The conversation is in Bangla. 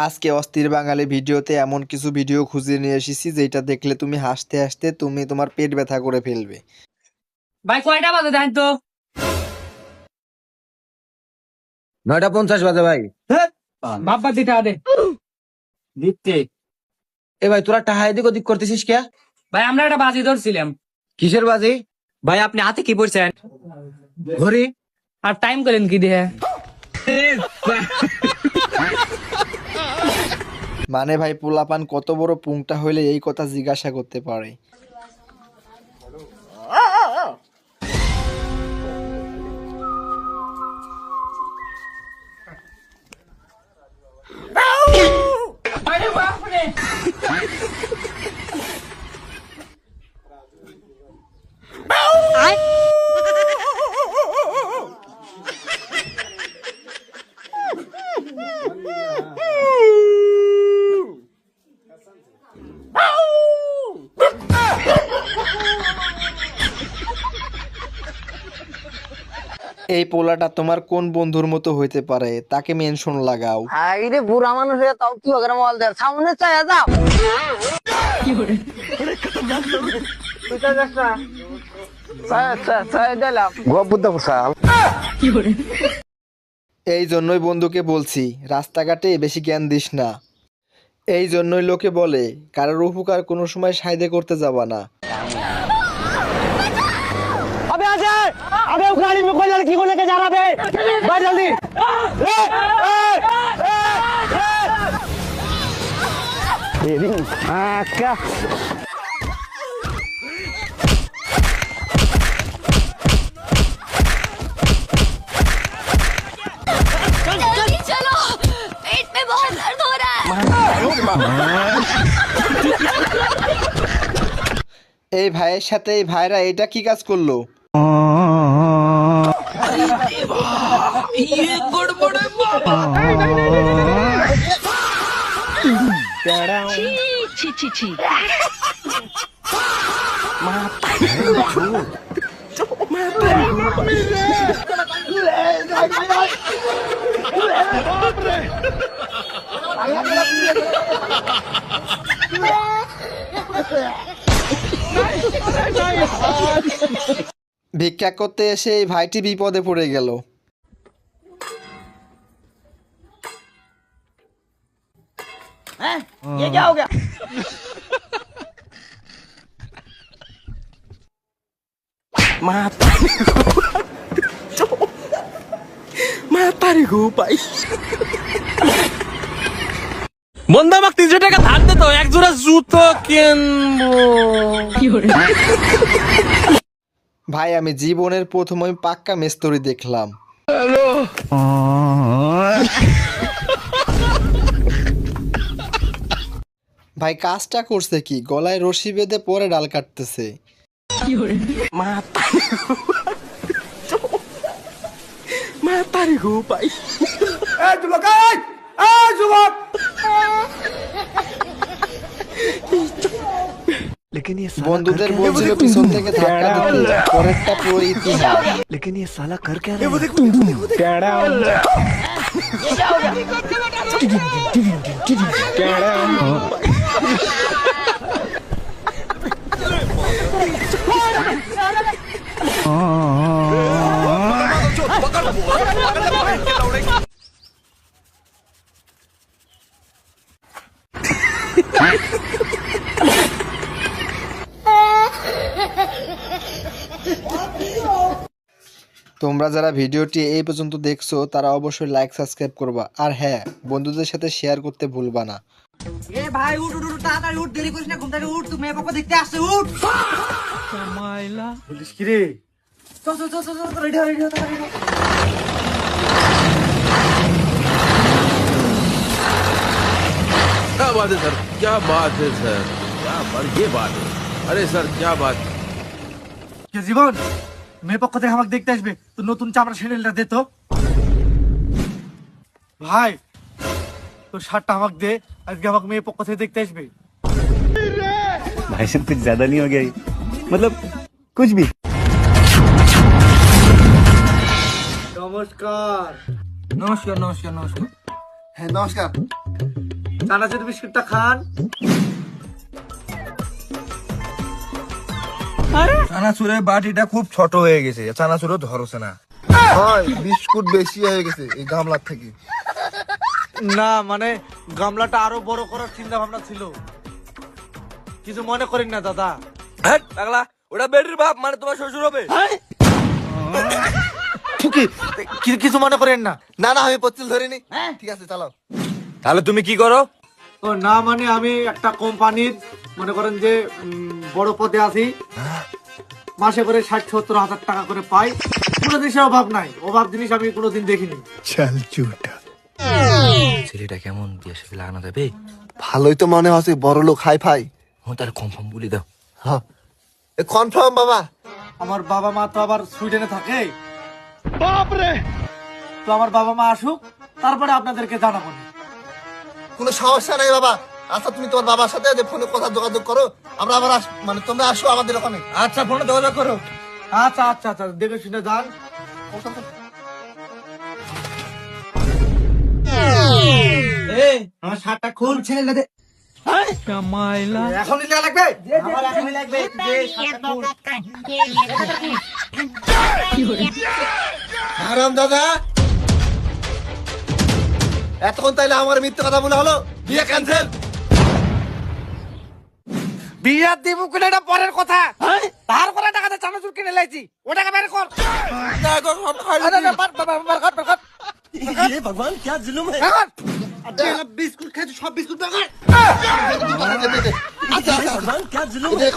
আজকে অস্থির বাঙালি ভিডিওতে এমন কিছু ভিডিও খুঁজে নিয়ে এসেছি যেটা দেখলে তুমি হাসতে হাসতে তুমি তোমার পেট ব্যথা করে ফেলবে। ভাই কয়টা বাজে দেন তো? 9:50 বাজে ভাই। বাপ্পা দিটা দে দিতে। এ ভাই তোরা টাহা এদিক ওদিক করতেছিস কে? ভাই আমরা একটা বাজি ধরছিলাম। কিসের বাজি? ভাই আপনি হাতে কি পড়ছেন? ঘড়ি। আর টাইম করেন কি দিয়ে? মানে ভাই পোলাপান কত বড় পুংটা হইলে এই কথা জিজ্ঞাসা করতে পারে। এই পোলাটা তোমার কোন বন্ধুর মতো হইতে পারে তাকে মেনশন লাগাও। আইরে বুড়া মানুষ হয়ে তাও কি ওখানে মোবাইল দেয় সামনে চাই যাও এই জন্যই বন্ধুকে বলছি রাস্তাঘাটে বেশি জ্ঞান দিস না। এই জন্যই লোকে বলে কারোর উপকার কোনো সময় সাইদে করতে যাবা না। अबे आ जाए अबे गाड़ी में कोई लड़की को लेके जा रहा है बैठ जल्दी क्या जल्दी चलो पेट में बहुत दर्द हो रहा है। এই ভাইয়ের সাথে এই ভাইরা এটা কি কাজ করলো? छी छी छी ভিক্ষা করতে এসে এই ভাইটি বিপদে পড়ে গেল। ये क्या हो गया বন্ধু আমাকে 300 টাকা ধার দে তো, এক জোড়া জুতো কিনবো। ভাই আমি জীবনের প্রথমই পাক্কা মেস্তরি দেখলাম। ভাই কাজটা করছে কি, গলায় রশি বেঁধে পরে ডাল কাটতেছে। বন্ধুদের বলছিল পিছন থেকে ধাক্কা দিতে, পরেরটা পুরো ইতিহাস। তোমরা যারা ভিডিওটি এই পর্যন্ত দেখছো তারা অবশ্যই লাইক সাবস্ক্রাইব করবা, আর হ্যাঁ বন্ধুদের সাথে শেয়ার করতে ভুলবা না। ए भाई उठ उठ उठ ताड़ाताड़ी उठ देरी करिस ना घूमता उठ तू मेरे पापा देखते আসছে उठ মাইলা पुलिस की रे चल चल चल चल रेडी हो रेडी हो क्या बात है सर, क्या बात है सर, क्या बात, ये बात है। अरे सर क्या बात। কে জীবন মেয়ে পক্ষ থেকে আমাকে দেখতে আসবে তো নতুন চামড়া স্যান্ডেলটা দে তো ভাই তো শার্টটা আমাকে দে আজকে আমাকে মেয়ে পক্ষ থেকে দেখতে আসবে भाई साहब कुछ ज्यादा नहीं हो गया ये? मतलब कुछ भी নমস্কার। নমস্কার নমস্কার নমস্কার। হ্যাঁ নমস্কার। চানাচুর বিস্কুটটা খান। চানাচুরের বাটিটা খুব ছোট হয়ে গেছে, চানাচুরও ধরছে না। হয় বিস্কুট বেশি হয়ে গেছে এই গামলার থেকে। না মানে গামলাটা আরো বড় করার চিন্তা ভাবনা ছিল, কিছু মনে করেন না দাদা। পাগলা, ওটা বেটির বাপ, মানে তোমার শ্বশুর হবে। কিছু মনে করেন না। না না আমি পত্রিল ধরিনি। ঠিক আছে চালাও। তাহলে তুমি কি করো? ও না মানে আমি একটা কোম্পানির মনে করেন যে বড় পদে আছি, মাসে করে 60-70 হাজার টাকা করে পাই। কোনো জিনিসের অভাব নাই, অভাব জিনিস আমি কোনোদিন দেখিনি। ছেলেটা কেমন বিয়ে সাথে লাগানো যাবে? ভালোই তো মনে হচ্ছে, বড় লোক হাই ফাই। তার কনফার্ম বলে দাও। হ্যাঁ কনফার্ম বাবা। আমার বাবা মা তো আবার সুইডেনে থাকে। বাপরে! তো আমার বাবা মা আসুক, তারপরে আপনাদেরকে জানাবো। কোনো সমস্যা নাই বাবা। আচ্ছা তুমি তোমার বাবার সাথে যে ফোনে কথা যোগাযোগ করো, আমরা আবার মানে তোমরা আসো আমাদের ওখানে। আচ্ছা, ফোনে যোগাযোগ করো। আচ্ছা আচ্ছা আচ্ছা, দেখে শুনে যান। আমার শার্টটা খুল, ছেলে দে। এখনই নেওয়া লাগবে? আমার এখনই লাগবে। দে, শার্টটা খুল। আরাম দাদা, এতক্ষণ তাইলে আমার মিথ্যে কথা বলে হলো, বিয়ে ক্যান্সেল। বিয়া দিব কিনা এটা পরের কথা। তার করে টাকাতে চানাচুর কিনে লাইছি, ওটাকে বের কর। ভগবান क्या जुलुम है। বিস্কুট খাইছি, সব বিস্কুট বের কর। আচ্ছা আচ্ছা, ভগবান क्या जुलुम है।